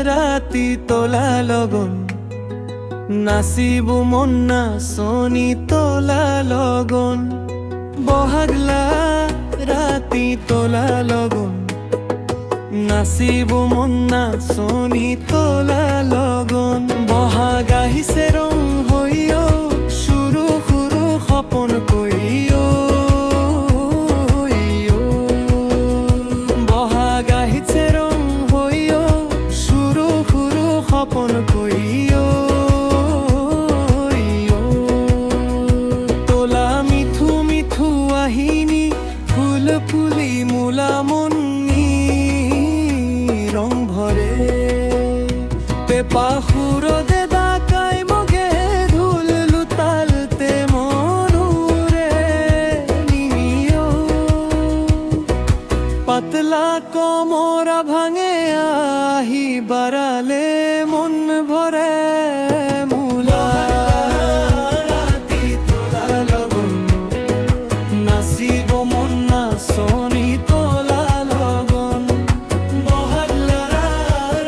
রাতি তোলা লগন নাচিব মন নাচনি তোলা লগন বহাগলা রাতি তোলা লগন নাচিব মন নাচনি তোলা লগন বহাগ আহিছে ৰং হৈও সুৰু সুৰু সপোন কৈও বহাগ আহিছে ৰং হৈও সুৰু সুৰু সপোন কৈও তোলা মিঠু মিঠু আহিনি ফুল ফুলি মূলা মনি রং ভরে পেপা সুরদে ডাকাই মগে ধুল লুতালতে মনুরে নিমিও পাতলা কমরা ভাঙে আহি বাড়ালে মন ভরে মূলা রাতি তোলা লগন নাচিব মন নাচনি তোলা লগন বহাগলা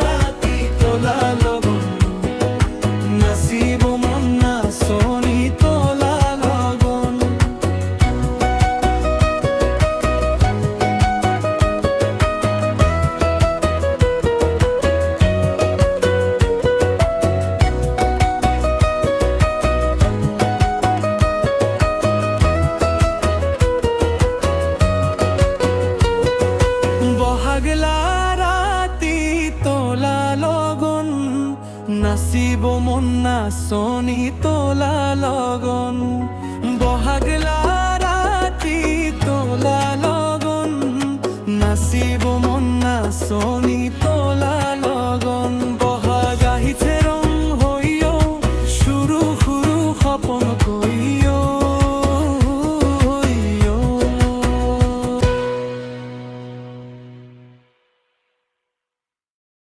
রাতি তোলা লগন নাচিব মন নাচনি তোলা লগন বহাগলা রাতি তোলা লগন নাচিব মন নাচনি তোলা লগন বহাগলা রাতি তোলা লগন নাচিব মন নাচনি তোলা